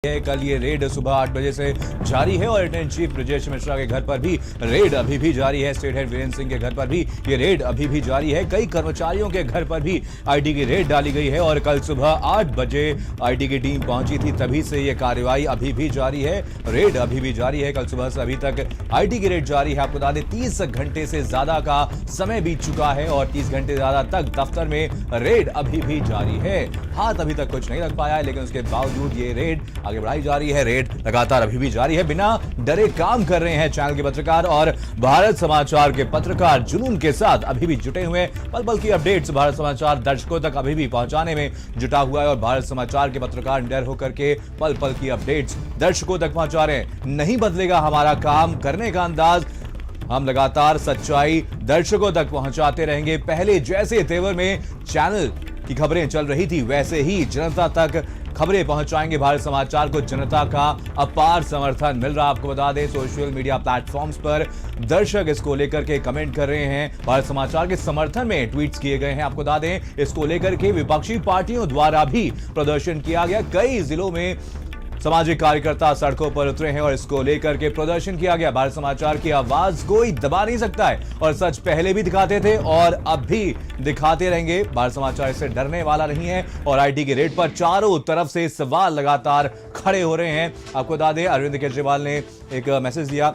कल ये रेड सुबह 8 बजे से जारी है और editor in chief Brajesh Mishra के घर पर भी रेड अभी भी जारी है। स्टेट हेड वीरेंद्र सिंह के घर पर भी ये रेड अभी भी जारी है। कई कर्मचारियों के घर पर भी आईटी की रेड डाली गई है और कल सुबह 8 बजे आईटी की टीम पहुंची थी, तभी से ये कार्रवाई अभी भी जारी है। रेड अभी भी जारी है। कल सुबह से अभी तक आईटी की रेड जारी है। आपको बता दें 30 घंटे से ज्यादा का समय बीत चुका है और 30 घंटे ज्यादा तक दफ्तर में रेड अभी भी जारी है। हाथ अभी तक कुछ नहीं लग पाया है, लेकिन उसके बावजूद ये रेड आगे बढ़ाई जा रही है। रेड लगातार अभी भी जारी है। बिना डरे काम कर रहे हैं चैनल के पत्रकार और भारत समाचार के पत्रकार जुनून के साथ अभी भी जुटे हुए हैं। पल पल की अपडेट्स भारत समाचार दर्शकों तक अभी भी पहुंचाने में जुटा हुआ है और भारत समाचार के पत्रकार निडर होकर के पल पल की अपडेट्स दर्शकों तक पहुंचा रहे हैं। नहीं बदलेगा हमारा काम करने का अंदाज, हम लगातार सच्चाई दर्शकों तक पहुंचाते रहेंगे। पहले जैसे तेवर में चैनल की खबरें चल रही थी, वैसे ही जनता तक खबरें पहुंचाएंगे। भारत समाचार को जनता का अपार समर्थन मिल रहा। आपको बता दें सोशल मीडिया प्लेटफॉर्म्स पर दर्शक इसको लेकर के कमेंट कर रहे हैं। भारत समाचार के समर्थन में ट्वीट्स किए गए हैं। आपको बता दें इसको लेकर के विपक्षी पार्टियों द्वारा भी प्रदर्शन किया गया। कई जिलों में सामाजिक कार्यकर्ता सड़कों पर उतरे हैं और इसको लेकर के प्रदर्शन किया गया। भारत समाचार की आवाज कोई दबा नहीं सकता है और सच पहले भी दिखाते थे और अब भी दिखाते रहेंगे। भारत समाचार इससे डरने वाला नहीं है और आईटी की रेड पर चारों तरफ से सवाल लगातार खड़े हो रहे हैं। आपको बता दें अरविंद केजरीवाल ने एक मैसेज दिया,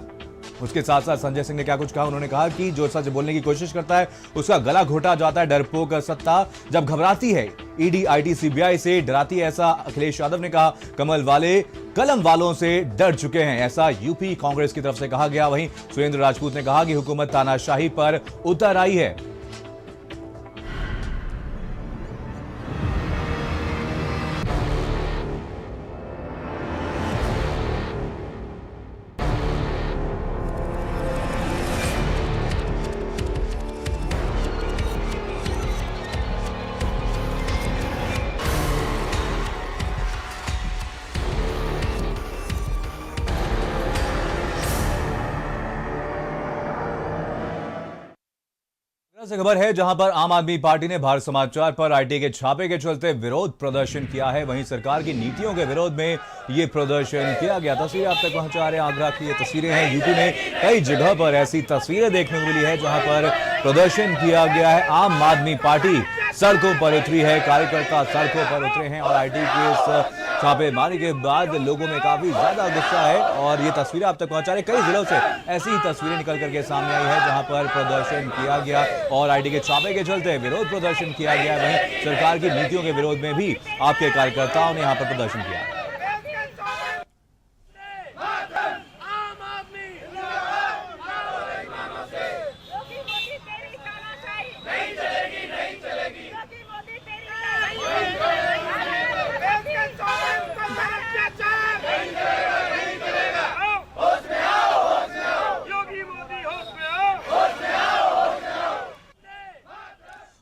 उसके साथ साथ संजय सिंह ने क्या कुछ कहा। उन्होंने कहा कि जो सच बोलने की कोशिश करता है उसका गला घोटा जाता है। डरपोक सत्ता जब घबराती है, ईडी आईटी सीबीआई से डराती है, ऐसा अखिलेश यादव ने कहा। कमल वाले कलम वालों से डर चुके हैं, ऐसा यूपी कांग्रेस की तरफ से कहा गया। वहीं सुरेंद्र राजपूत ने कहा कि हुकूमत तानाशाही पर उतर आई है। से खबर है जहां पर आम आदमी पार्टी ने भारत समाचार पर आईटी के छापे के चलते विरोध प्रदर्शन किया है। वहीं सरकार की नीतियों के विरोध में यह प्रदर्शन किया गया। तस्वीरें आप तक पहुंचा रहे हैं, आगरा की ये तस्वीरें हैं। यूपी में कई जगह पर ऐसी तस्वीरें देखने को मिली है जहां पर प्रदर्शन किया गया है। आम आदमी पार्टी सड़कों पर उतरी है, कार्यकर्ता सड़कों पर उतरे हैं और आईटी की इस छापेमारी के बाद लोगों में काफी ज्यादा गुस्सा है और ये तस्वीरें आप तक पहुंचा रहे। कई जिलों से ऐसी ही तस्वीरें निकल करके सामने आई है जहां पर प्रदर्शन किया गया और आईटी के छापे के चलते विरोध प्रदर्शन किया गया। वहीं सरकार की नीतियों के विरोध में भी आपके कार्यकर्ताओं ने यहां पर प्रदर्शन किया।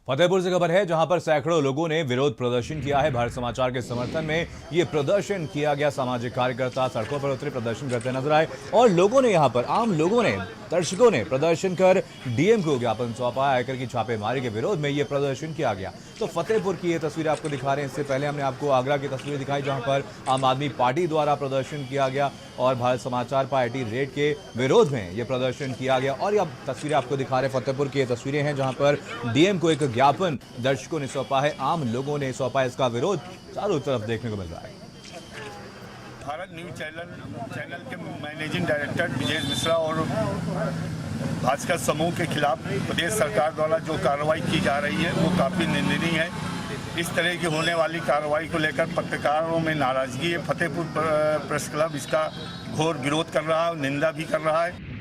फतेहपुर से खबर है जहां पर सैकड़ों लोगों ने विरोध प्रदर्शन किया है। भारत समाचार के समर्थन में यह प्रदर्शन किया गया। सामाजिक कार्यकर्ता सड़कों पर उतरे, प्रदर्शन करते नजर आए और लोगों ने यहां पर आम लोगों ने, दर्शकों ने प्रदर्शन कर डीएम को ज्ञापन सौंपा। आयकर की छापेमारी के विरोध में यह प्रदर्शन किया गया। तो फतेहपुर की यह तस्वीर आपको दिखा रहे हैं। इससे पहले हमने आपको आगरा की तस्वीर दिखाई जहां पर आम आदमी पार्टी द्वारा प्रदर्शन किया गया और भारत समाचार पर आईटी रेड के विरोध में यह प्रदर्शन किया गया। और यह तस्वीरें आपको दिखा रहे हैं फतेहपुर की ये तस्वीरें हैं जहां पर डीएम को एक ज्ञापन दर्शकों ने सौंपा है, आम लोगों ने सौंपा। इसका विरोध चारों तरफ देखने को मिल रहा है। भारत न्यूज चैनल के मैनेजिंग डायरेक्टर ब्रजेश मिश्रा और भास्कर समूह के खिलाफ प्रदेश सरकार द्वारा जो कार्रवाई की जा रही है वो काफ़ी निंदनीय है। इस तरह की होने वाली कार्रवाई को लेकर पत्रकारों में नाराजगी है। फतेहपुर प्रेस क्लब इसका घोर विरोध कर रहा है, निंदा भी कर रहा है।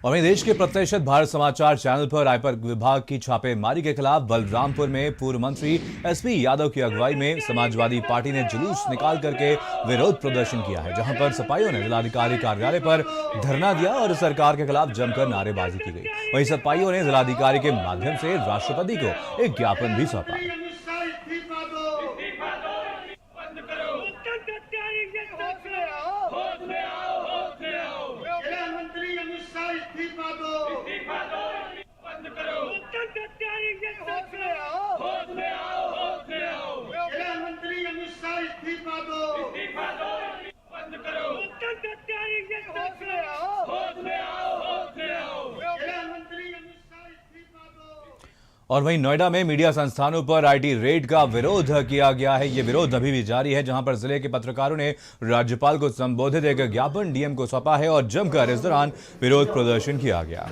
और वहीं देश के प्रतिष्ठित भारत समाचार चैनल पर आयकर विभाग की छापेमारी के खिलाफ बलरामपुर में पूर्व मंत्री एसपी यादव की अगुवाई में समाजवादी पार्टी ने जुलूस निकाल करके विरोध प्रदर्शन किया है, जहां पर सपाइयों ने जिलाधिकारी कार्यालय पर धरना दिया और सरकार के खिलाफ जमकर नारेबाजी की गई। वहीं सपाइयों ने जिलाधिकारी के माध्यम से राष्ट्रपति को एक ज्ञापन भी सौंपा। मंत्री अमित शाह इस्तीफा दो। और वहीं नोएडा में मीडिया संस्थानों पर आईटी रेड का विरोध किया गया है। ये विरोध अभी भी जारी है, जहां पर जिले के पत्रकारों ने राज्यपाल को संबोधित एक ज्ञापन डीएम को सौंपा है और जमकर इस दौरान विरोध प्रदर्शन किया गया।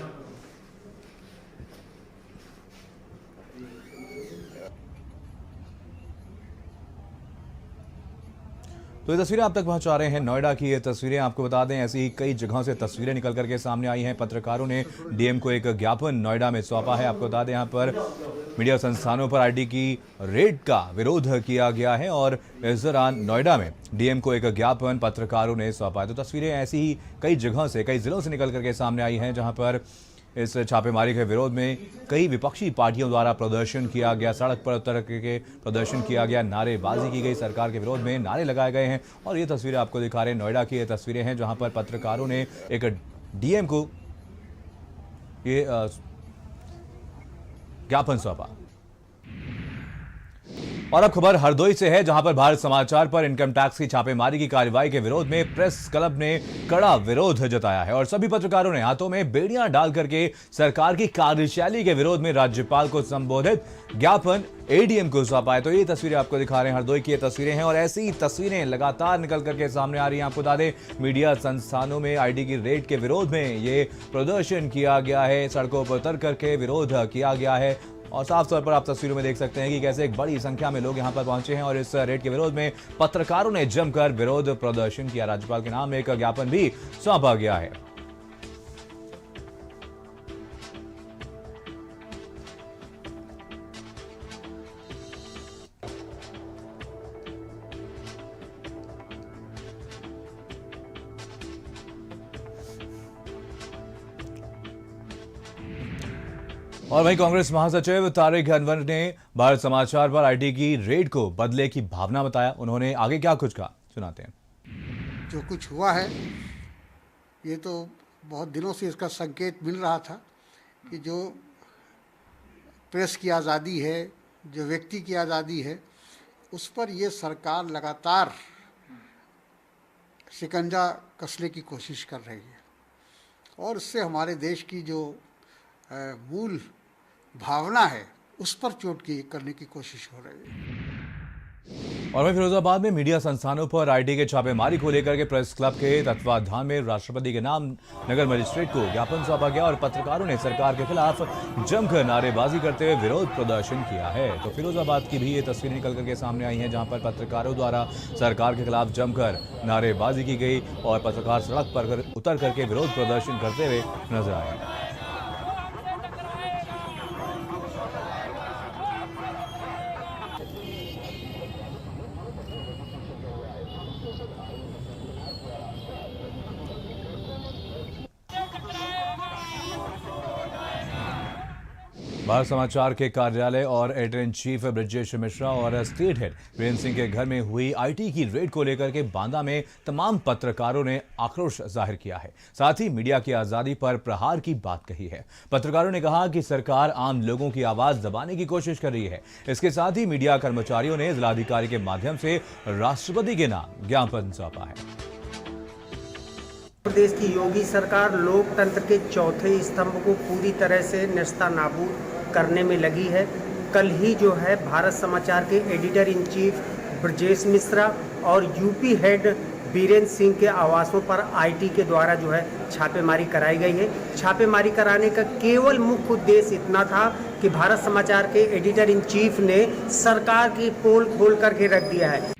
तो ये तस्वीरें आप तक पहुंचा रहे हैं नोएडा की। ये तस्वीरें आपको बता दें, ऐसी ही कई जगहों से तस्वीरें निकल करके सामने आई हैं। पत्रकारों ने डीएम को एक ज्ञापन नोएडा में सौंपा है। आपको बता दें, यहाँ पर मीडिया संस्थानों पर आईटी की रेड का विरोध किया गया है और इस दौरान नोएडा में डीएम को एक ज्ञापन पत्रकारों ने सौंपा है। तो तस्वीरें ऐसी ही कई जगहों से, कई जिलों से निकल करके सामने आई हैं, जहाँ पर इस छापेमारी के विरोध में कई विपक्षी पार्टियों द्वारा प्रदर्शन किया गया, सड़क पर उतर के प्रदर्शन किया गया, नारेबाजी की गई, सरकार के विरोध में नारे लगाए गए हैं। और ये तस्वीरें आपको दिखा रहे हैं, नोएडा की ये तस्वीरें हैं, जहां पर पत्रकारों ने एक डीएम को ये ज्ञापन सौंपा। और अब खबर हरदोई से है, जहां पर भारत समाचार पर इनकम टैक्स की छापेमारी की कार्रवाई के विरोध में प्रेस क्लब ने कड़ा विरोध जताया है और सभी पत्रकारों ने हाथों में बेड़ियां डाल करके सरकार की कार्यशैली के विरोध में राज्यपाल को संबोधित ज्ञापन एडीएम को सौंपा है। तो ये तस्वीरें आपको दिखा रहे हैं, हरदोई की ये तस्वीरें हैं और ऐसी तस्वीरें लगातार निकल करके सामने आ रही हैं। आपको बता दें, मीडिया संस्थानों में आईटी की रेड के विरोध में ये प्रदर्शन किया गया है, सड़कों पर उतर करके विरोध किया गया है और साफ तौर पर आप तस्वीरों में देख सकते हैं कि कैसे एक बड़ी संख्या में लोग यहां पर पहुंचे हैं और इस रेड के विरोध में पत्रकारों ने जमकर विरोध प्रदर्शन किया। राज्यपाल के नाम एक ज्ञापन भी सौंपा गया है। और वहीं कांग्रेस महासचिव तारिक अनवर ने भारत समाचार पर आईटी की रेड को बदले की भावना बताया। उन्होंने आगे क्या कुछ कहा, सुनाते हैं। जो कुछ हुआ है, ये तो बहुत दिनों से इसका संकेत मिल रहा था कि जो प्रेस की आज़ादी है, जो व्यक्ति की आज़ादी है, उस पर ये सरकार लगातार शिकंजा कसने की कोशिश कर रही है और इससे हमारे देश की जो मूल भावना है उस पर चोट करने की कोशिश हो रही है। और वहीं फिरोजाबाद में मीडिया संस्थानों पर आईटी के छापेमारी को लेकर के प्रेस क्लब के तत्वाधान में राष्ट्रपति के नाम नगर मजिस्ट्रेट को ज्ञापन सौंपा गया और पत्रकारों ने सरकार के खिलाफ जमकर नारेबाजी करते हुए विरोध प्रदर्शन किया है। तो फिरोजाबाद की भी ये तस्वीरें निकल करके सामने आई हैं, जहां पर पत्रकारों द्वारा सरकार के खिलाफ जमकर नारेबाजी की गई और पत्रकार सड़क पर उतर करके विरोध प्रदर्शन करते हुए नजर आए। भारत समाचार के कार्यालय और editor in chief Brajesh Mishra और स्टेट हेड वीरेंद्र सिंह के घर में हुई आईटी की रेड को लेकर के बांदा में तमाम पत्रकारों ने आक्रोश जाहिर किया है। साथ ही मीडिया की आजादी पर प्रहार की बात कही है। पत्रकारों ने कहा कि सरकार आम लोगों की आवाज दबाने की कोशिश कर रही है। इसके साथ ही मीडिया कर्मचारियों ने जिलाधिकारी के माध्यम से राष्ट्रपति के नाम ज्ञापन सौंपा है। प्रदेश की योगी सरकार लोकतंत्र के चौथे स्तंभ को पूरी तरह से नेस्तनाबूद करने में लगी है। कल ही जो है भारत समाचार के editor in chief Brajesh Mishra और यूपी हेड वीरेंद्र सिंह के आवासों पर आईटी के द्वारा जो है छापेमारी कराई गई है। छापेमारी कराने का केवल मुख्य उद्देश्य इतना था कि भारत समाचार के एडिटर इन चीफ ने सरकार की पोल खोल करके रख दिया है।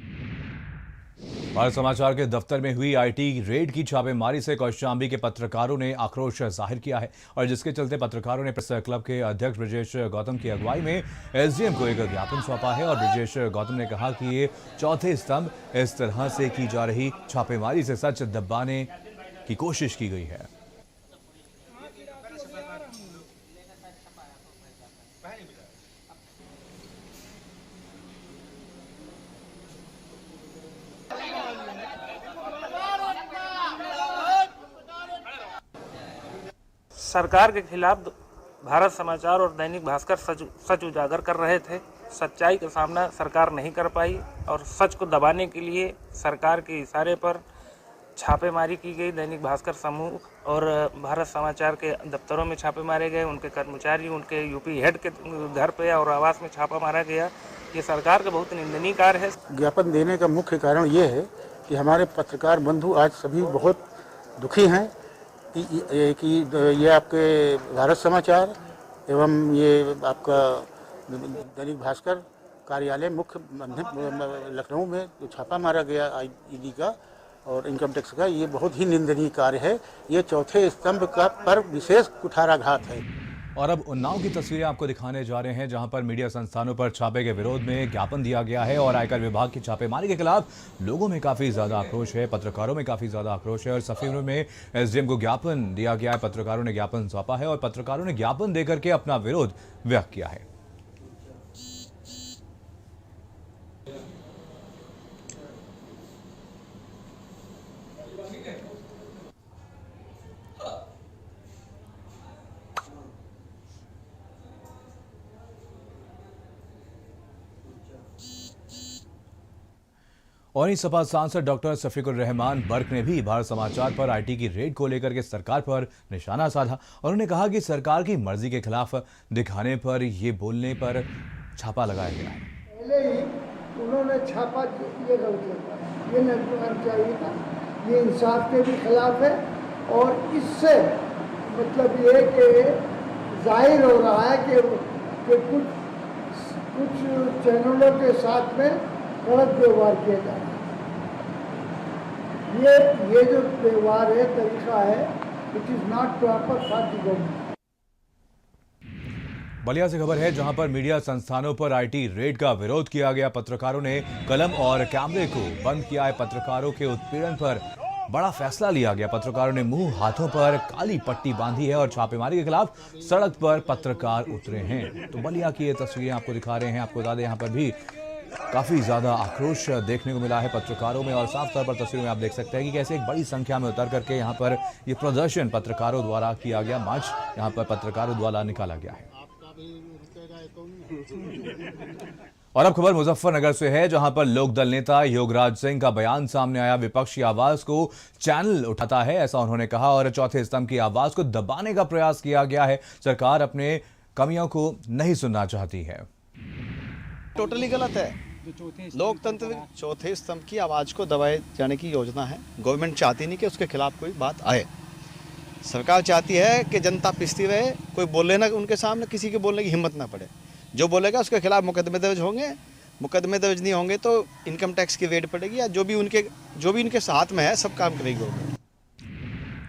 भारत समाचार के दफ्तर में हुई आईटी रेड की छापेमारी से कौशाम्बी के पत्रकारों ने आक्रोश जाहिर किया है और जिसके चलते पत्रकारों ने प्रेस क्लब के अध्यक्ष ब्रजेश गौतम की अगुवाई में एसडीएम को एक ज्ञापन सौंपा है और ब्रजेश गौतम ने कहा कि ये चौथे स्तंभ इस तरह से की जा रही छापेमारी से सच दबाने की कोशिश की गई है। सरकार के खिलाफ भारत समाचार और दैनिक भास्कर सच उजागर कर रहे थे। सच्चाई का सामना सरकार नहीं कर पाई और सच को दबाने के लिए सरकार के इशारे पर छापेमारी की गई। दैनिक भास्कर समूह और भारत समाचार के दफ्तरों में छापे मारे गए, उनके कर्मचारी, उनके यूपी हेड के घर पे और आवास में छापा मारा गया। ये सरकार का बहुत निंदनीय कार्य है। ज्ञापन देने का मुख्य कारण ये है कि हमारे पत्रकार बंधु आज सभी बहुत दुखी हैं कि ये आपके भारत समाचार एवं ये आपका दैनिक भास्कर कार्यालय मुख्य लखनऊ में जो छापा मारा गया ईडी का और इनकम टैक्स का, ये बहुत ही निंदनीय कार्य है। ये चौथे स्तंभ का पर विशेष कुठाराघात है। और अब उन्नाव की तस्वीरें आपको दिखाने जा रहे हैं, जहां पर मीडिया संस्थानों पर छापे के विरोध में ज्ञापन दिया गया है और आयकर विभाग की छापेमारी के खिलाफ लोगों में काफी ज्यादा आक्रोश है, पत्रकारों में काफी ज्यादा आक्रोश है और सफीरों में एसडीएम को ज्ञापन दिया गया है। पत्रकारों ने ज्ञापन सौंपा है और पत्रकारों ने ज्ञापन देकर के अपना विरोध व्यक्त किया है। और इस सपा सांसद डॉक्टर शफीकुर रहमान बर्क ने भी भारत समाचार पर आईटी की रेड को लेकर के सरकार पर निशाना साधा और उन्होंने कहा कि सरकार की मर्जी के खिलाफ दिखाने पर ये बोलने पर छापा लगाया गया है। पहले ही उन्होंने छापा, ये गलत लगता है, ये नहीं होना चाहिए था, ये इंसाफ के भी खिलाफ है और इससे मतलब ये कि जाहिर हो रहा है कि कुछ चैनलों के साथ में गलत व्यवहार किया जा रहा है। ये जो व्यवहार है, तरीका है, it is not proper for the government. Ballia से खबर है, जहां पर मीडिया संस्थानों पर आईटी रेड का विरोध किया गया। पत्रकारों ने कलम और कैमरे को बंद किया है। पत्रकारों के उत्पीड़न पर बड़ा फैसला लिया गया। पत्रकारों ने मुंह हाथों पर काली पट्टी बांधी है और छापेमारी के खिलाफ सड़क पर पत्रकार उतरे हैं। तो बलिया की ये तस्वीरें आपको दिखा रहे हैं। आपको बता दें, यहाँ पर भी काफी ज्यादा आक्रोश देखने को मिला है पत्रकारों में और साफ तौर पर तस्वीरों में आप देख सकते हैं कि कैसे एक बड़ी संख्या में उतर करके यहाँ पर ये प्रदर्शन पत्रकारों द्वारा किया गया, मार्च यहाँ पर पत्रकारों द्वारा निकाला गया है। और अब खबर मुजफ्फरनगर से है, जहां पर लोकदल नेता योगराज सिंह का बयान सामने आया। विपक्ष की आवाज को चैनल उठाता है, ऐसा उन्होंने कहा और चौथे स्तंभ की आवाज को दबाने का प्रयास किया गया है। सरकार अपने कमियों को नहीं सुनना चाहती है। टोटली गलत है। लोकतंत्र चौथे स्तंभ की आवाज को दबाए जाने की योजना है। गवर्नमेंट चाहती नहीं कि उसके खिलाफ कोई बात आए। सरकार चाहती है कि जनता पिसती रहे, कोई बोले ना उनके सामने, किसी के बोलने की हिम्मत ना पड़े। जो बोलेगा उसके खिलाफ मुकदमे दर्ज होंगे, मुकदमे दर्ज नहीं होंगे तो इनकम टैक्स की रेड पड़ेगी या जो भी उनके साथ में है सब काम करेगी गवर्नमेंट।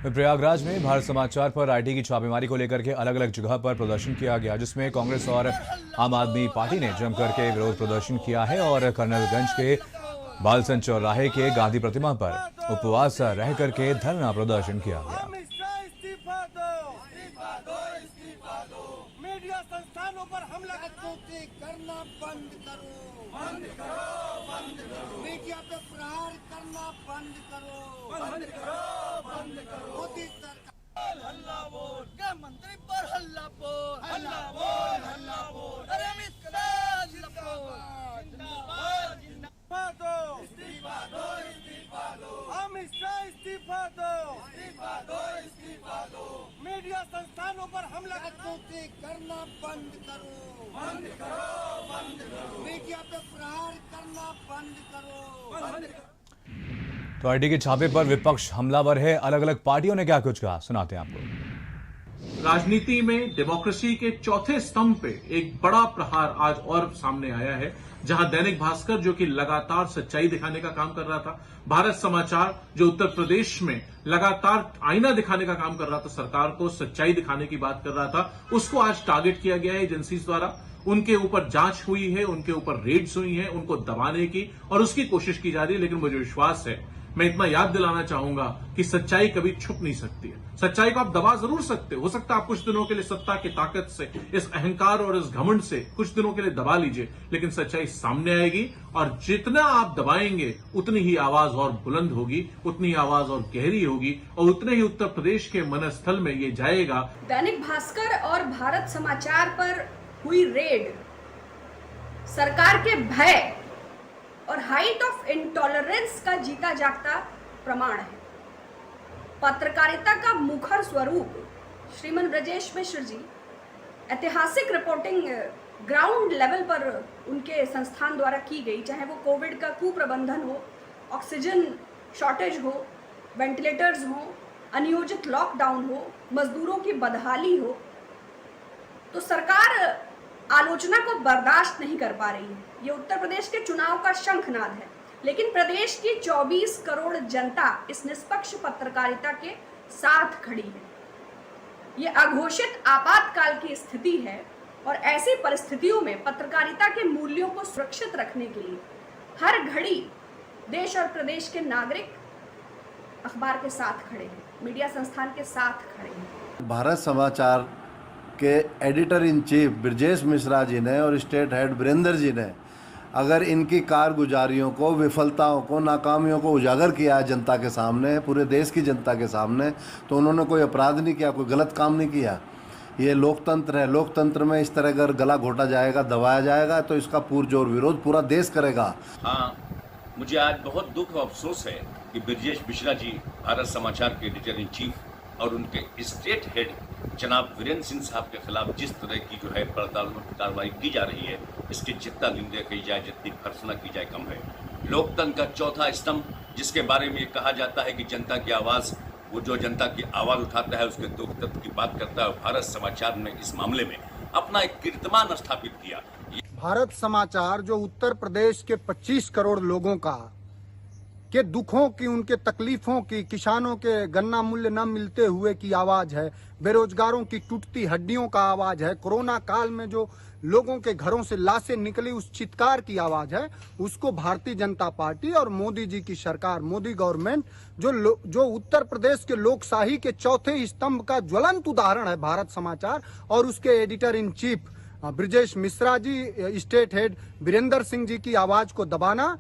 प्रयागराज में भारत समाचार पर आईटी की छापेमारी को लेकर के अलग अलग जगह पर प्रदर्शन किया गया, जिसमें कांग्रेस और आम आदमी पार्टी ने जमकर के विरोध प्रदर्शन किया है और कर्नलगंज के बालसन चौराहे के गांधी प्रतिमा पर उपवास रह करके धरना प्रदर्शन किया गया। मीडिया संस्थानों पर हमला करना बंद करो, मीडिया पे प्रहार करना बंद करो, मोदी सरकार हल्ला बोल, क्या मंत्री पर हल्ला बोल, अरे इस्तीफा दो, मीडिया संस्थानों पर हमला करना बंद करो, मीडिया पे प्रहार करना बंद करो। तो आईटी के छापे पर विपक्ष हमलावर है। अलग अलग पार्टियों ने क्या कुछ कहा, सुनाते हैं आपको। राजनीति में डेमोक्रेसी के चौथे स्तंभ पे एक बड़ा प्रहार आज और सामने आया है, जहां दैनिक भास्कर जो कि लगातार सच्चाई दिखाने का काम कर रहा था, भारत समाचार जो उत्तर प्रदेश में लगातार आईना दिखाने का काम कर रहा था, सरकार को सच्चाई दिखाने की बात कर रहा था, उसको आज टारगेट किया गया है एजेंसीज द्वारा। उनके ऊपर जांच हुई है, उनके ऊपर रेड्स हुई हैं, उनको दबाने की और उसकी कोशिश की जा रही है। लेकिन मुझे विश्वास है, मैं इतना याद दिलाना चाहूंगा कि सच्चाई कभी छुप नहीं सकती है। सच्चाई को आप दबा जरूर सकते हो सकता है आप कुछ दिनों के लिए सत्ता की ताकत से, इस अहंकार और इस घमंड से कुछ दिनों के लिए दबा लीजिए, लेकिन सच्चाई सामने आएगी और जितना आप दबाएंगे उतनी ही आवाज और बुलंद होगी, उतनी ही आवाज और गहरी होगी और उतने ही उत्तर प्रदेश के मनस्थल में ये जाएगा। दैनिक भास्कर और भारत समाचार पर हुई रेड सरकार के भय और हाइट ऑफ इंटॉलरेंस का जीता जागता प्रमाण है। पत्रकारिता का मुखर स्वरूप श्रीमान ब्रजेश मिश्र जी ऐतिहासिक रिपोर्टिंग ग्राउंड लेवल पर उनके संस्थान द्वारा की गई, चाहे वो कोविड का कुप्रबंधन हो, ऑक्सीजन शॉर्टेज हो, वेंटिलेटर्स हो, अनियोजित लॉकडाउन हो, मजदूरों की बदहाली हो, तो सरकार आलोचना को बर्दाश्त नहीं कर पा रही है। ये उत्तर प्रदेश के चुनाव का शंखनाद है, लेकिन प्रदेश की 24 करोड़ जनता इस निष्पक्ष पत्रकारिता के साथ खड़ी है। ये अघोषित आपातकाल की स्थिति है और ऐसी परिस्थितियों में पत्रकारिता के मूल्यों को सुरक्षित रखने के लिए हर घड़ी देश और प्रदेश के नागरिक अखबार के साथ खड़े हैं, मीडिया संस्थान के साथ खड़े हैं। भारत समाचार के editor in chief Brajesh Mishra ji ने और स्टेट हेड वीरेंद्र जी ने अगर इनकी कारगुजारियों को, विफलताओं को, नाकामियों को उजागर किया है जनता के सामने, पूरे देश की जनता के सामने, तो उन्होंने कोई अपराध नहीं किया, कोई गलत काम नहीं किया। ये लोकतंत्र है, लोकतंत्र में इस तरह अगर गला घोटा जाएगा, दबाया जाएगा, तो इसका पुरजोर विरोध पूरा देश करेगा। हाँ, मुझे आज बहुत दुख और अफसोस है कि ब्रजेश मिश्रा जी भारत समाचार के एडिटर इन चीफ और उनके स्टेट हेड जनाब वीरेंद्र सिंह साहब के खिलाफ जिस तरह की जो है पड़तालूत्मक कार्रवाई की जा रही है, इसकी जितना निंदा की जाए, जितनी भर्त्सना की जाए कम है। लोकतंत्र का चौथा स्तंभ, जिसके बारे में ये कहा जाता है कि जनता की आवाज़, वो जो जनता की आवाज़ उठाता है उसके लोकतंत्र की बात करता है, और भारत समाचार ने इस मामले में अपना एक कीर्तिमान स्थापित किया। भारत समाचार जो उत्तर प्रदेश के 25 करोड़ लोगों का के दुखों की, उनके तकलीफों की, किसानों के गन्ना मूल्य न मिलते हुए की आवाज है, बेरोजगारों की टूटती हड्डियों का आवाज है, कोरोना काल में जो लोगों के घरों से लाशें निकली उस चित्कार की आवाज है, उसको भारतीय जनता पार्टी और मोदी जी की सरकार, मोदी गवर्नमेंट जो उत्तर प्रदेश के लोकशाही के चौथे स्तंभ का ज्वलंत उदाहरण है भारत समाचार, और उसके editor in chief Brajesh Mishra ji, state head Virendra Singh ji की आवाज को दबाना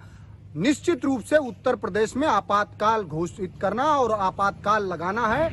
निश्चित रूप से उत्तर प्रदेश में आपातकाल घोषित करना और आपातकाल लगाना है।